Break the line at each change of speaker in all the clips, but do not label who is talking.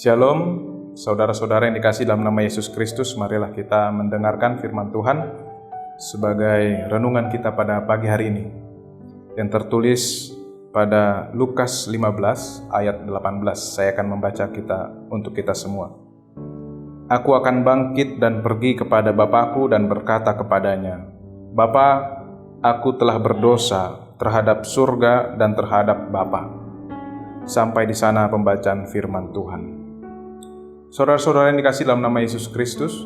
Shalom, saudara-saudara yang dikasihi dalam nama Yesus Kristus. Marilah kita mendengarkan firman Tuhan sebagai renungan kita pada pagi hari ini, yang tertulis pada Lukas 15 ayat 18. Saya akan membaca untuk kita semua. Aku akan bangkit dan pergi kepada Bapakku dan berkata kepadanya, Bapa, aku telah berdosa terhadap surga dan terhadap Bapa. Sampai di sana pembacaan firman Tuhan. Saudara-saudara yang dikasihi dalam nama Yesus Kristus,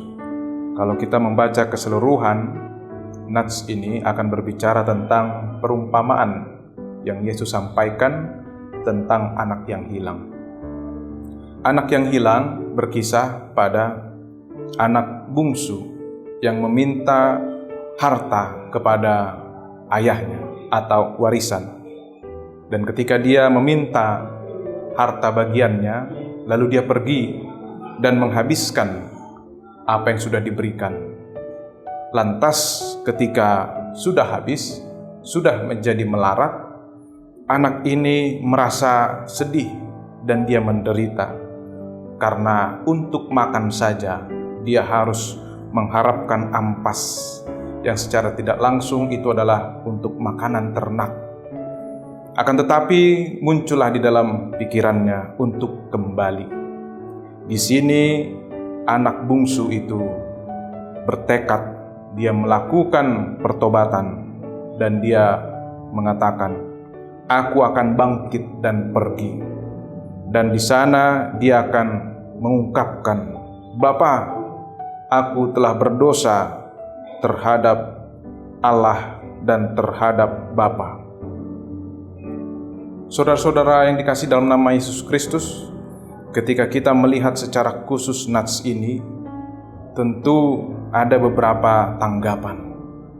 kalau kita membaca keseluruhan, nats ini akan berbicara tentang perumpamaan yang Yesus sampaikan tentang anak yang hilang. Anak yang hilang berkisah pada anak bungsu yang meminta harta kepada ayahnya atau warisan. Dan ketika dia meminta harta bagiannya, lalu dia pergi dan menghabiskan apa yang sudah diberikan. Lantas ketika sudah habis, sudah menjadi melarat, anak ini merasa sedih dan dia menderita. Karena untuk makan saja dia harus mengharapkan ampas, yang secara tidak langsung itu adalah untuk makanan ternak. Akan tetapi muncullah di dalam pikirannya untuk kembali. Di sini anak bungsu itu bertekad, dia melakukan pertobatan dan dia mengatakan, aku akan bangkit dan pergi. Dan di sana dia akan mengungkapkan, Bapa, aku telah berdosa terhadap Allah dan terhadap Bapa. Saudara-saudara yang dikasihi dalam nama Yesus Kristus, ketika kita melihat secara khusus nats ini, tentu ada beberapa tanggapan,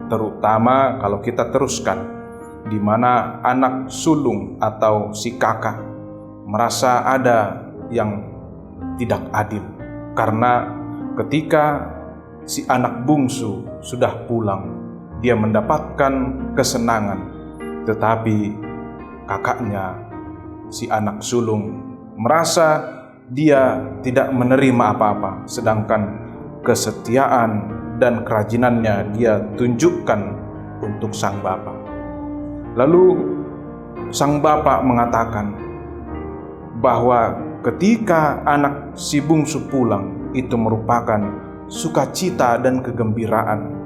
terutama kalau kita teruskan, di mana anak sulung atau si kakak merasa ada yang tidak adil, karena ketika si anak bungsu sudah pulang, dia mendapatkan kesenangan, tetapi kakaknya, si anak sulung, merasa dia tidak menerima apa-apa, sedangkan kesetiaan dan kerajinannya dia tunjukkan untuk sang bapa. Lalu sang bapa mengatakan bahwa ketika anak si bungsu pulang, itu merupakan sukacita dan kegembiraan.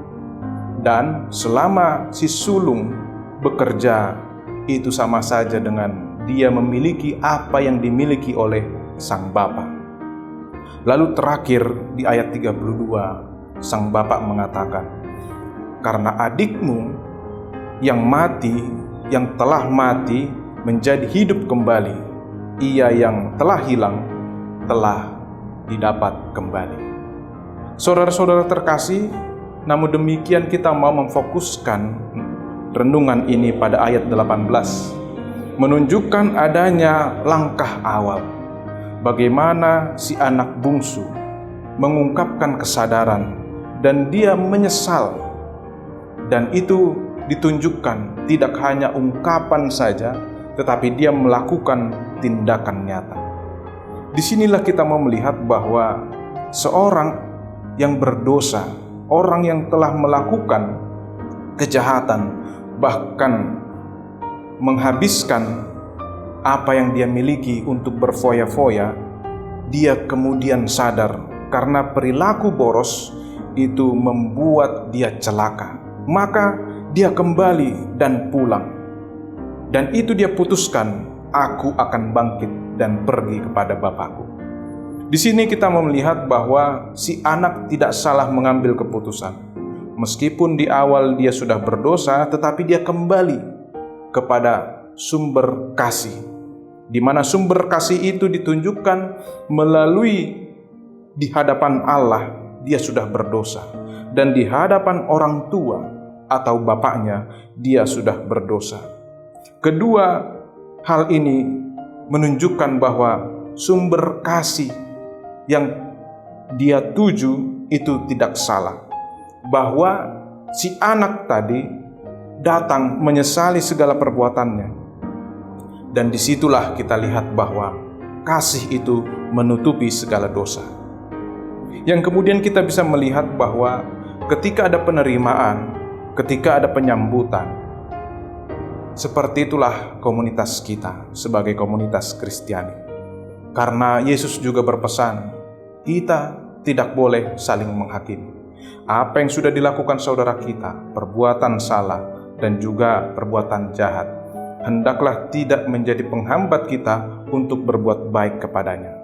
Dan selama si sulung bekerja, itu sama saja dengan dia memiliki apa yang dimiliki oleh sang bapa. Lalu terakhir di ayat 32, sang bapa mengatakan, karena adikmu yang mati, yang telah mati menjadi hidup kembali, ia yang telah hilang telah didapat kembali. Saudara-saudara terkasih, namun demikian kita mau memfokuskan renungan ini pada ayat 18, menunjukkan adanya langkah awal. Bagaimana si anak bungsu mengungkapkan kesadaran dan dia menyesal. Dan itu ditunjukkan tidak hanya ungkapan saja, tetapi dia melakukan tindakan nyata. Disinilah kita mau melihat bahwa seorang yang berdosa, orang yang telah melakukan kejahatan, bahkan menghabiskan apa yang dia miliki untuk berfoya-foya, dia kemudian sadar karena perilaku boros itu membuat dia celaka. Maka dia kembali dan pulang. Dan itu dia putuskan, aku akan bangkit dan pergi kepada Bapakku. Di sini kita melihat bahwa si anak tidak salah mengambil keputusan. Meskipun di awal dia sudah berdosa, tetapi dia kembali kepada sumber kasih, di mana sumber kasih itu ditunjukkan melalui di hadapan Allah dia sudah berdosa, dan di hadapan orang tua atau bapaknya dia sudah berdosa. Kedua hal ini menunjukkan bahwa sumber kasih yang dia tuju itu tidak salah, bahwa si anak tadi datang menyesali segala perbuatannya. Dan disitulah kita lihat bahwa kasih itu menutupi segala dosa. Yang kemudian kita bisa melihat bahwa ketika ada penerimaan, ketika ada penyambutan, seperti itulah komunitas kita sebagai komunitas Kristiani. Karena Yesus juga berpesan, kita tidak boleh saling menghakimi. Apa yang sudah dilakukan saudara kita, perbuatan salah dan juga perbuatan jahat, hendaklah tidak menjadi penghambat kita untuk berbuat baik kepadanya.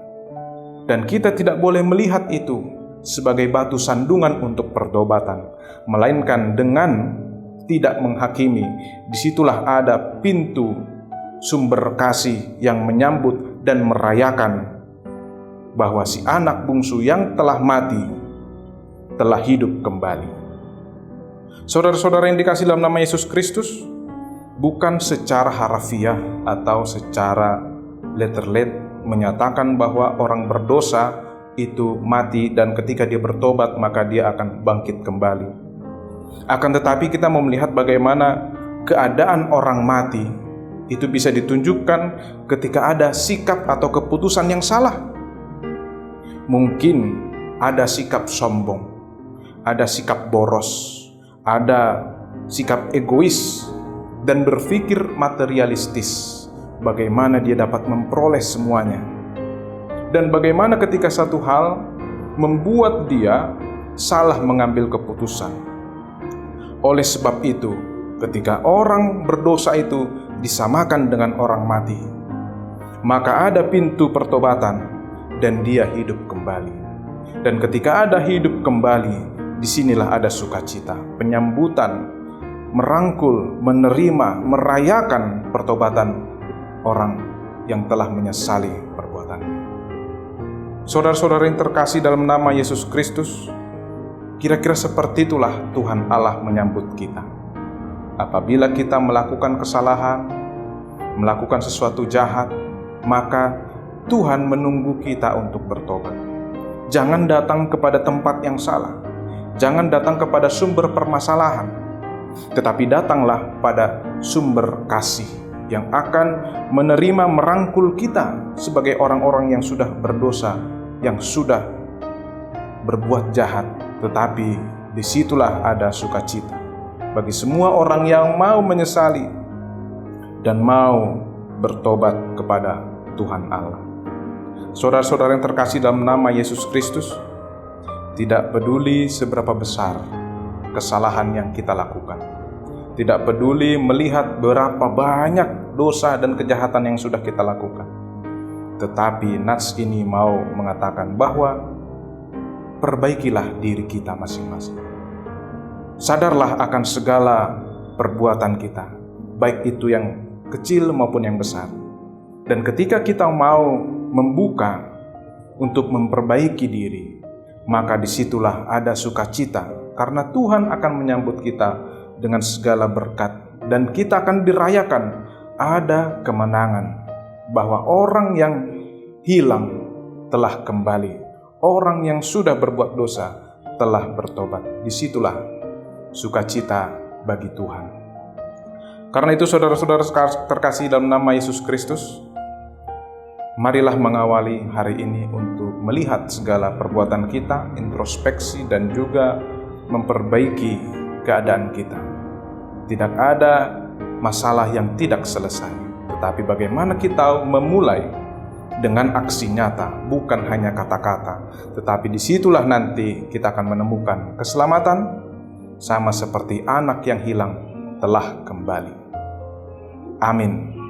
Dan kita tidak boleh melihat itu sebagai batu sandungan untuk pertobatan, melainkan dengan tidak menghakimi, disitulah ada pintu sumber kasih yang menyambut dan merayakan bahwa si anak bungsu yang telah mati telah hidup kembali. Saudara-saudara yang dikasihi dalam nama Yesus Kristus, bukan secara harafiah atau secara letter-letter menyatakan bahwa orang berdosa itu mati dan ketika dia bertobat maka dia akan bangkit kembali. Akan tetapi kita mau melihat bagaimana keadaan orang mati itu bisa ditunjukkan ketika ada sikap atau keputusan yang salah. Mungkin ada sikap sombong, ada sikap boros, ada sikap egois dan berpikir materialistis. Bagaimana dia dapat memperoleh semuanya, dan bagaimana ketika satu hal membuat dia salah mengambil keputusan. Oleh sebab itu, ketika orang berdosa itu disamakan dengan orang mati, maka ada pintu pertobatan dan dia hidup kembali. Dan ketika ada hidup kembali, disinilah ada sukacita, penyambutan, merangkul, menerima, merayakan pertobatan orang yang telah menyesali perbuatannya. Saudara-saudara yang terkasih dalam nama Yesus Kristus, kira-kira seperti itulah Tuhan Allah menyambut kita. Apabila kita melakukan kesalahan, melakukan sesuatu jahat, maka Tuhan menunggu kita untuk bertobat. Jangan datang kepada tempat yang salah, jangan datang kepada sumber permasalahan, tetapi datanglah pada sumber kasih yang akan menerima, merangkul kita sebagai orang-orang yang sudah berdosa, yang sudah berbuat jahat. Tetapi disitulah ada sukacita bagi semua orang yang mau menyesali dan mau bertobat kepada Tuhan Allah. Saudara-saudara yang terkasih dalam nama Yesus Kristus, tidak peduli seberapa besar kesalahan yang kita lakukan, tidak peduli melihat berapa banyak dosa dan kejahatan yang sudah kita lakukan, tetapi nats ini mau mengatakan bahwa perbaikilah diri kita masing-masing. Sadarlah akan segala perbuatan kita, baik itu yang kecil maupun yang besar. Dan ketika kita mau membuka untuk memperbaiki diri, maka disitulah ada sukacita, karena Tuhan akan menyambut kita dengan segala berkat, dan kita akan dirayakan ada kemenangan, bahwa orang yang hilang telah kembali, orang yang sudah berbuat dosa telah bertobat. Disitulah sukacita bagi Tuhan. Karena itu saudara-saudara terkasih dalam nama Yesus Kristus, marilah mengawali hari ini untuk melihat segala perbuatan kita, introspeksi dan juga memperbaiki keadaan kita. Tidak ada masalah yang tidak selesai, tetapi bagaimana kita memulai dengan aksi nyata, bukan hanya kata-kata, tetapi disitulah nanti kita akan menemukan keselamatan, sama seperti anak yang hilang telah kembali. Amin.